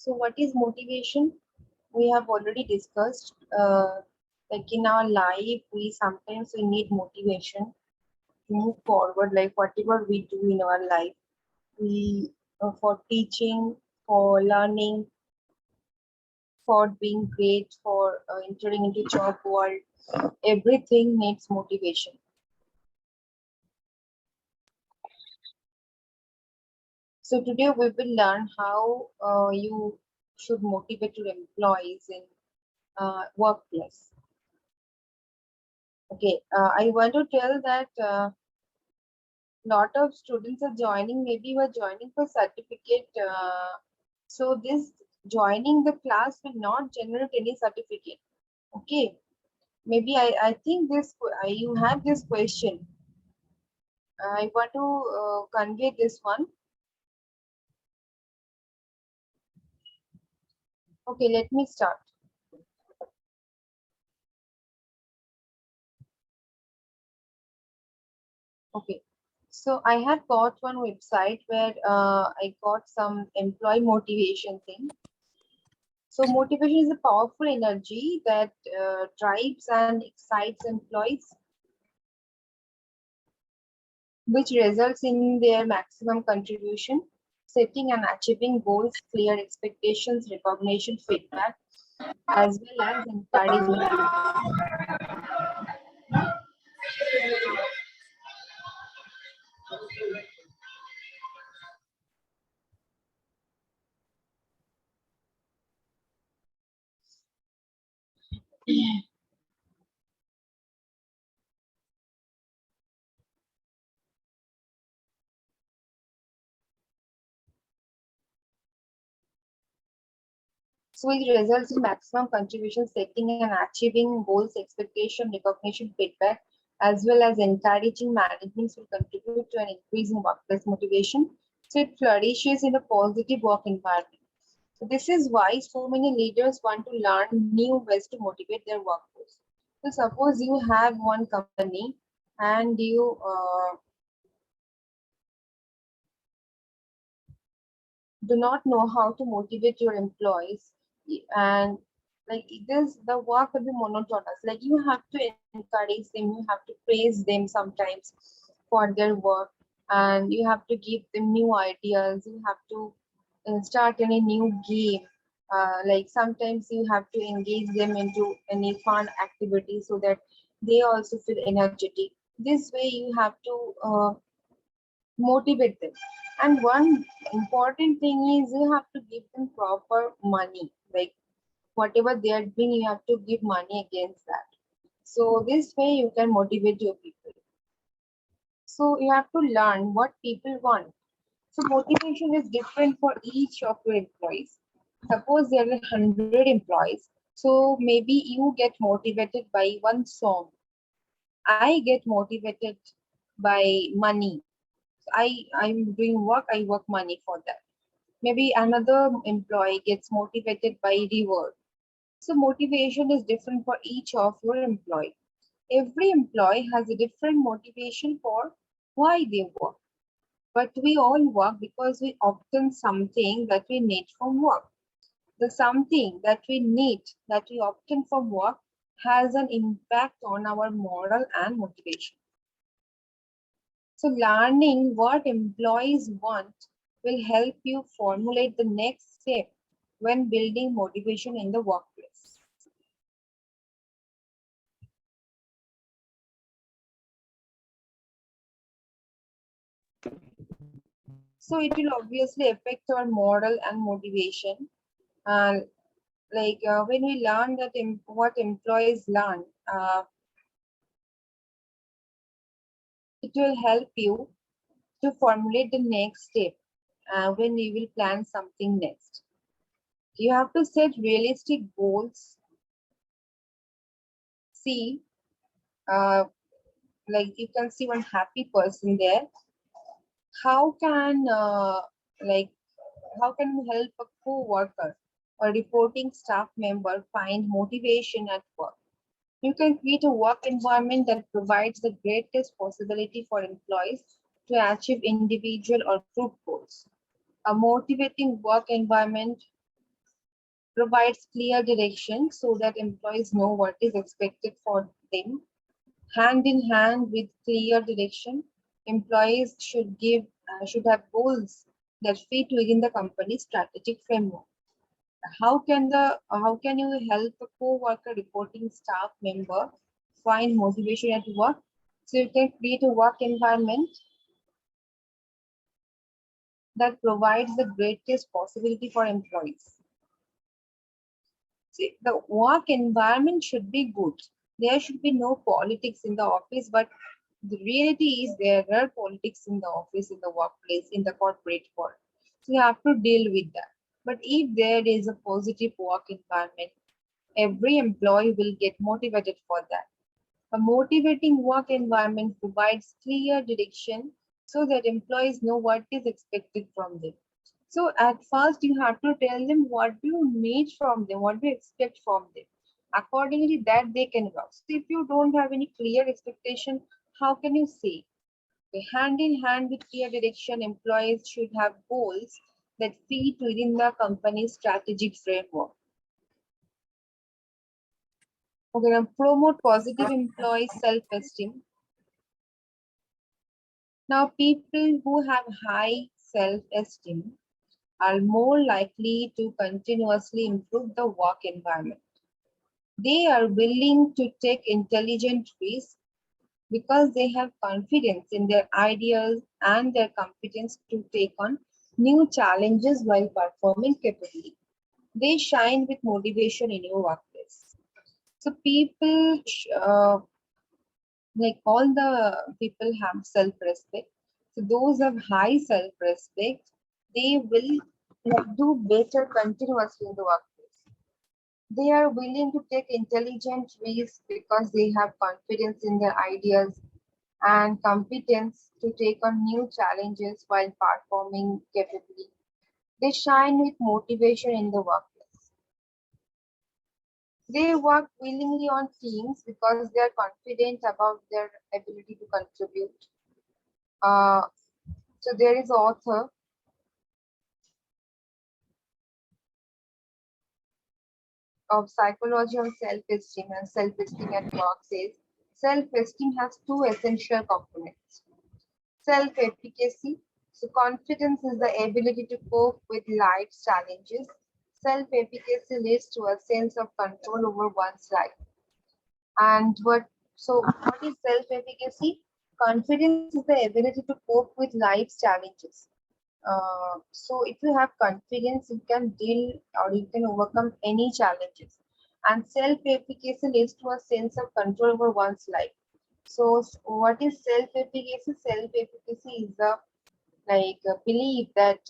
So what is motivation? We have already discussed, like in our life, we need motivation to move forward, like whatever we do in our life, we for teaching, for learning, for being great, for entering into job world, everything needs motivation. So today we will learn how you should motivate your employees in workplace. Okay, I want to tell that lot of students are joining. Maybe you are joining for certificate. So this joining the class will not generate any certificate. Okay, maybe I think this you have this question. I want to convey this one. Okay, let me start. Okay, so I have got one website where I got some employee motivation thing. So motivation is a powerful energy that drives and excites employees, which results in their maximum contribution, setting and achieving goals, clear expectations, recognition, feedback, as well as encouragement. So it results in maximum contribution, setting and achieving goals, expectation, recognition, feedback, as well as encouraging management will contribute to an increase in workplace motivation. So it flourishes in a positive work environment. So this is why so many leaders want to learn new ways to motivate their workforce. So suppose you have one company and you do not know how to motivate your employees, and like this the work will be monotonous. Like you have to encourage them, you have to praise them sometimes for their work, and you have to give them new ideas, you have to start any new game. Like sometimes you have to engage them into any fun activity so that they also feel energetic. This way you have to motivate them. And one important thing is you have to give them proper money. Like whatever they are doing, you have to give money against that. So this way you can motivate your people. So you have to learn what people want. So motivation is different for each of your employees. Suppose there are 100 employees. So maybe you get motivated by one song. I get motivated by money. I'm doing work, I work money for that. Maybe another employee gets motivated by reward. So motivation is different for each of your employee. Every employee has a different motivation for why they work. But we all work because we obtain something that we need from work. The something that we need, that we obtain from work, has an impact on our moral and motivation. So learning what employees want will help you formulate the next step when building motivation in the workplace. So it will obviously affect our moral and motivation. And when we learn that what employees learn, it will help you to formulate the next step when you will plan something next. You have to set realistic goals. See, uh, like you can see one happy person there. How can like how can we help a co-worker or reporting staff member find motivation at work? You can create a work environment that provides the greatest possibility for employees to achieve individual or group goals. A motivating work environment provides clear direction so that employees know what is expected for them. Hand in hand with clear direction, employees should have goals that fit within the company's strategic framework. How can you help a co-worker reporting staff member find motivation at work? So you can create a work environment that provides the greatest possibility for employees. See, the work environment should be good. There should be no politics in the office, but the reality is there are politics in the office, in the workplace, in the corporate world. So you have to deal with that. But if there is a positive work environment, every employee will get motivated for that. A motivating work environment provides clear direction so that employees know what is expected from them. So at first you have to tell them what do you need from them, what do you expect from them. Accordingly that they can work. So if you don't have any clear expectation, how can you say? Okay, hand in hand with clear direction, employees should have goals that fit within the company's strategic framework. Okay, now promote positive employee self-esteem. Now, people who have high self-esteem are more likely to continuously improve the work environment. They are willing to take intelligent risks because they have confidence in their ideas and their competence to take on new challenges while performing capably. They shine with motivation in your workplace. So like all the people have self-respect. So those have high self-respect, they will do better continuously in the workplace. They are willing to take intelligent risks because they have confidence in their ideas and competence to take on new challenges while performing capably. They shine with motivation in the workplace. They work willingly on teams because they are confident about their ability to contribute. Uh, so there is author of Psychology on Self-Esteem and Self-Esteem at Work says self-esteem has two essential components. Self-efficacy. So confidence is the ability to cope with life's challenges. Self-efficacy leads to a sense of control over one's life. And what is self-efficacy? Confidence is the ability to cope with life's challenges. So if you have confidence, you can deal or you can overcome any challenges. And self-efficacy leads to a sense of control over one's life. So what is self-efficacy? Self-efficacy is the belief that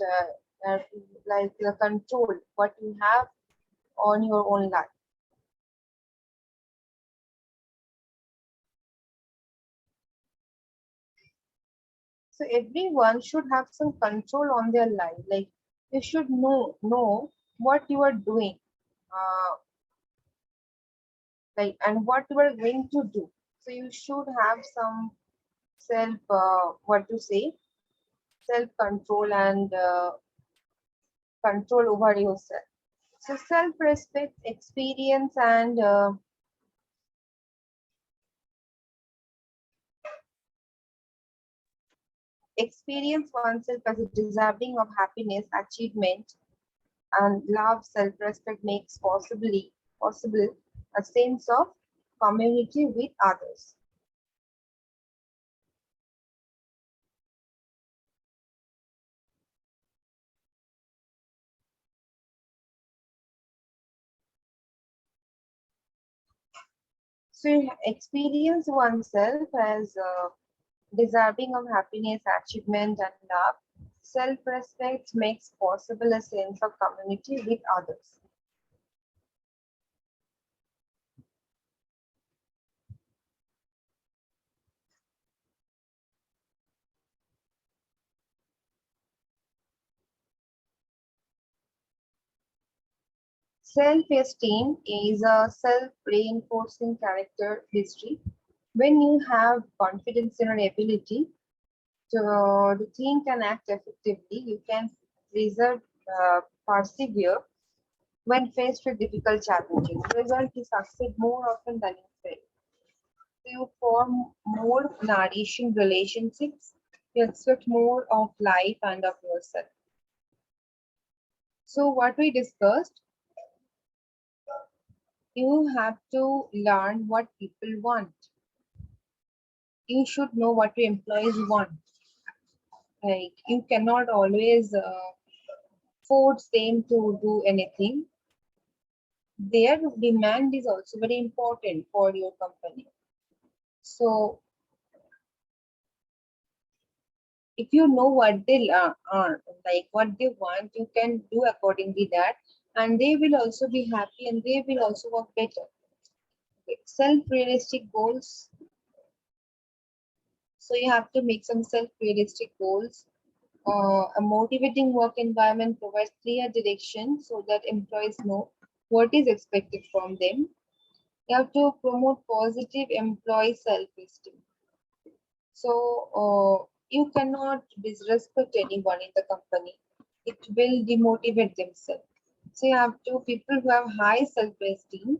like the control what you have on your own life. So everyone should have some control on their life. Like you should know what you are doing, uh, and what you are going to do. So you should have some what to say, self control and control over yourself. So self respect, experience, and experience oneself as a deserving of happiness, achievement, and love. Self respect makes possible a sense of community with others. So experience oneself as deserving of happiness, achievement, and love. Self-respect makes possible a sense of community with others. Self-esteem is a self-reinforcing character history. When you have confidence in your ability to think and act effectively, you can preserve, persevere, When faced with difficult challenges, the result is succeed more often than you fail. So you form more nourishing relationships. You expect more of life and of yourself. So what we discussed, you have to learn what people want. You should know what your employees want. Like you cannot always force them to do anything. Their demand is also very important for your company. So if you know what they are, like what they want, you can do accordingly that, and they will also be happy and they will also work better. Okay. Self-realistic goals. So you have to make some self-realistic goals. A motivating work environment provides clear direction so that employees know what is expected from them. You have to promote positive employee self-esteem. So you cannot disrespect anyone in the company. It will demotivate themselves. So you have to, people who have high self-esteem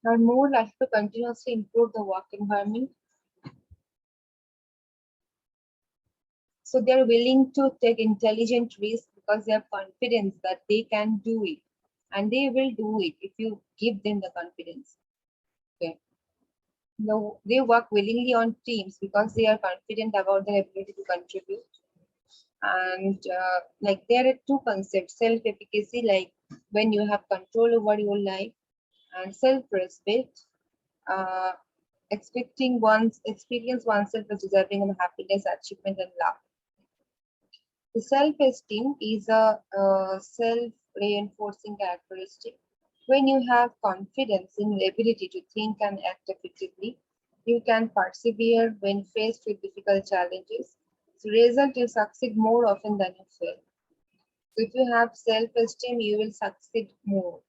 are more likely to continuously improve the work environment. So they're willing to take intelligent risks because they have confidence that they can do it. And they will do it if you give them the confidence. Okay. No, they work willingly on teams because they are confident about their ability to contribute. And like there are two concepts: self-efficacy, like when you have control over your life, and self-respect, uh, expecting one's experience oneself as deserving of happiness, achievement, and love. The self-esteem is a self-reinforcing characteristic. When you have confidence in your ability to think and act effectively, you can persevere when faced with difficult challenges. The result, you succeed more often than you fail. So if you have self-esteem, you will succeed more.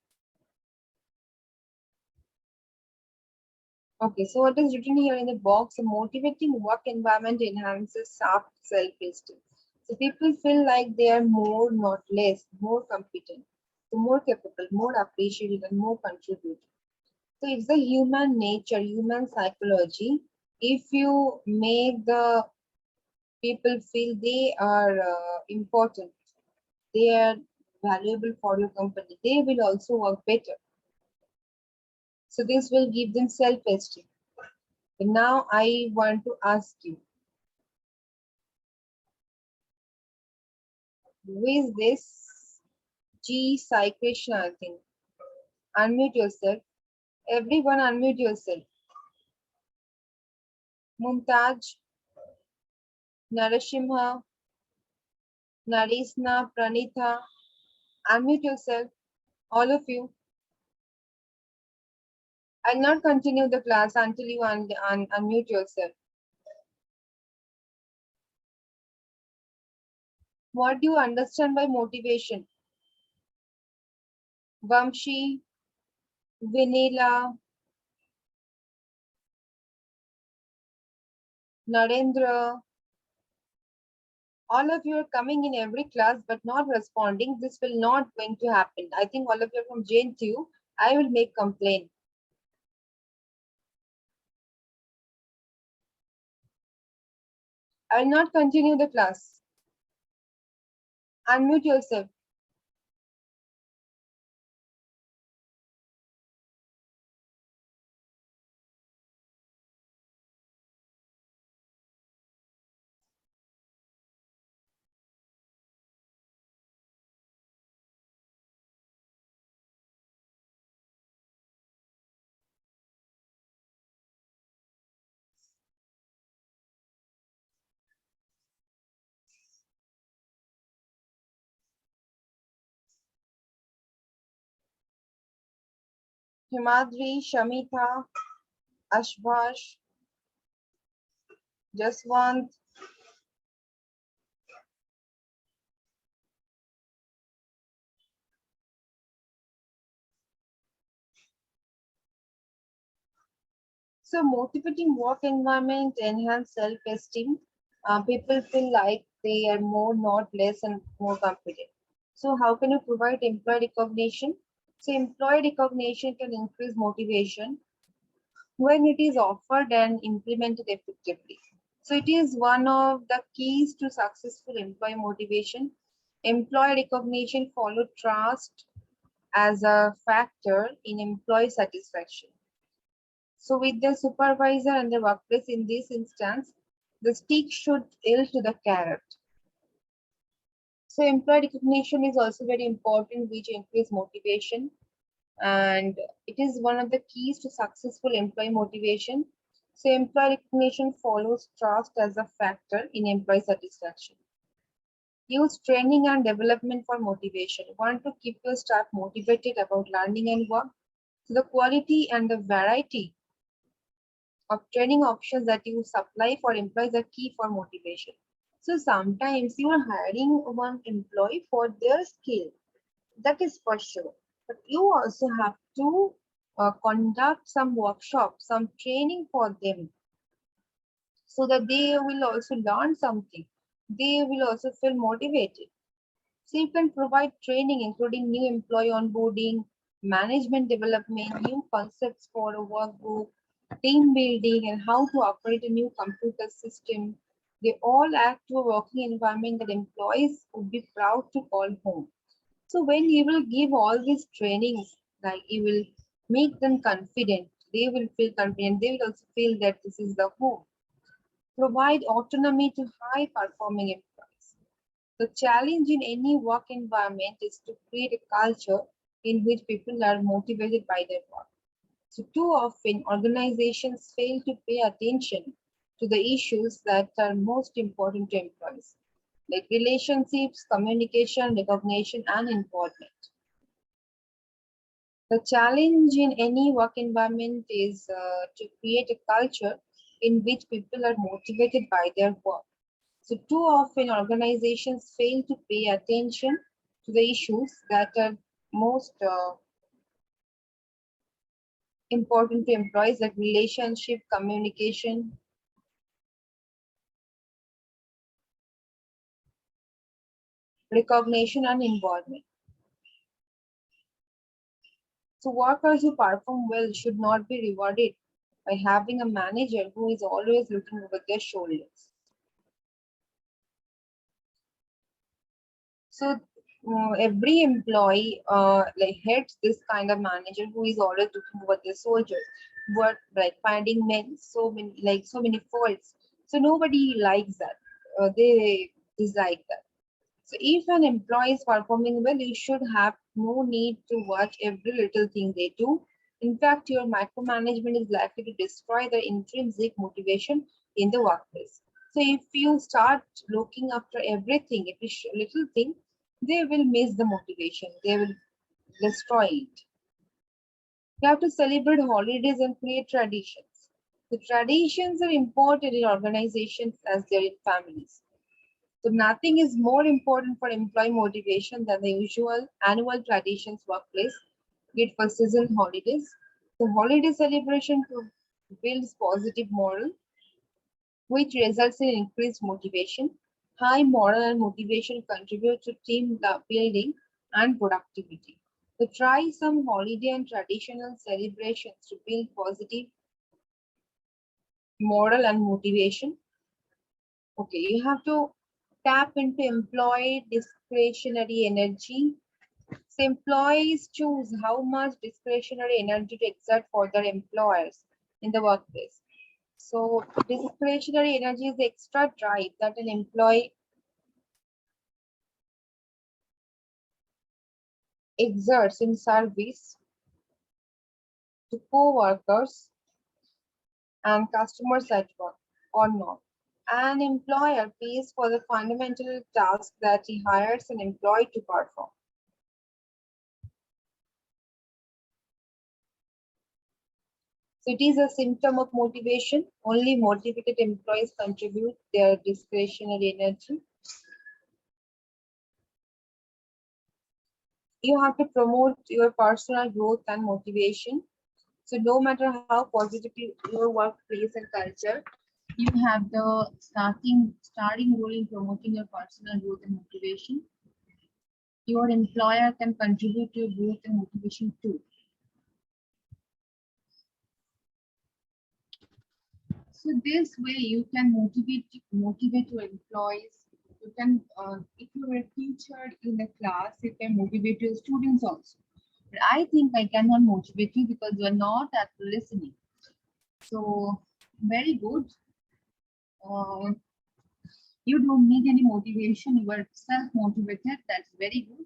Okay, so what is written here in the box? A motivating work environment enhances soft self-esteem. So people feel like they are more, not less, more competent, so more capable, more appreciated, and more contributing. So it's the human nature, human psychology. If you make the people feel they are important, they are valuable for your company, they will also work better. So this will give them self-esteem. Now I want to ask you, who is this G Sai Krishna, I think? Unmute yourself. Everyone unmute yourself. Mumtaj, Narasimha, Narisna, Pranitha, unmute yourself. All of you. I'll not continue the class until you unmute yourself. What do you understand by motivation? Vamshi, Vinila, Narendra, all of you are coming in every class but not responding. This will not going to happen. I think all of you are from JNTU. I will make complaint. I will not continue the class. Unmute yourself. Himadri, Shamita, Ashbash, Jaswant. So motivating work environment enhance self-esteem. People feel like they are more, not less, and more competent. So how can you provide employee recognition? So employee recognition can increase motivation when it is offered and implemented effectively. So it is one of the keys to successful employee motivation. Employee recognition follow trust as a factor in employee satisfaction. So with the supervisor and the workplace in this instance, the stick should yield to the carrot. So employee recognition is also very important, which increase motivation, and it is one of the keys to successful employee motivation. So employee recognition follows trust as a factor in employee satisfaction. Use training and development for motivation. You want to keep your staff motivated about learning and work. So the quality and the variety of training options that you supply for employees are key for motivation. So sometimes you are hiring one employee for their skill, that is for sure. But you also have to conduct some workshops, some training for them so that they will also learn something. They will also feel motivated. So you can provide training including new employee onboarding, management development, new concepts for a workbook, team building, and how to operate a new computer system. They all add to a working environment that employees would be proud to call home. So when you will give all these trainings, like you will make them confident, they will feel confident, they will also feel that this is the home. Provide autonomy to high performing employees. The challenge in any work environment is to create a culture in which people are motivated by their work. So too often organizations fail to pay attention to the issues that are most important to employees, like relationships, communication, recognition, and involvement. The challenge in any work environment is to create a culture in which people are motivated by their work. So too often organizations fail to pay attention to the issues that are most important to employees, like relationship, communication, recognition, and involvement. So workers who perform well should not be rewarded by having a manager who is always looking over their shoulders. So every employee like hates this kind of manager who is always looking over their soldiers, but like finding men so many faults. So nobody likes that. They dislike that. So if an employee is performing well, you should have no need to watch every little thing they do. In fact, your micromanagement is likely to destroy the intrinsic motivation in the workplace. So if you start looking after everything, every little thing, they will miss the motivation. They will destroy it. You have to celebrate holidays and create traditions. The traditions are important in organizations as they're in families. So nothing is more important for employee motivation than the usual annual traditions workplace, be it for season holidays. The holiday celebration builds positive moral, which results in increased motivation. High moral and motivation contribute to team building and productivity. So try some holiday and traditional celebrations to build positive moral and motivation. Okay, you have to tap into employee discretionary energy. So employees choose how much discretionary energy to exert for their employers in the workplace. So discretionary energy is the extra drive that an employee exerts in service to co-workers and customers at work or not. An employer pays for the fundamental task that he hires an employee to perform. So it is a symptom of motivation. Only motivated employees contribute their discretionary energy. You have to promote your personal growth and motivation. So no matter how positive your workplace and culture, you have the starting role in promoting your personal growth and motivation. your employer can contribute to your growth and motivation too. So this way you can motivate your employees. You can, if you're a teacher in a class, you can motivate your students also. But I think I cannot motivate you because you are not at listening. So very good. Uh, you don't need any motivation. You are self-motivated. That's very good.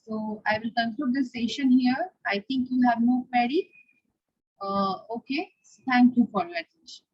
So I will conclude this session here. I think you have no query. Okay. Thank you for your attention.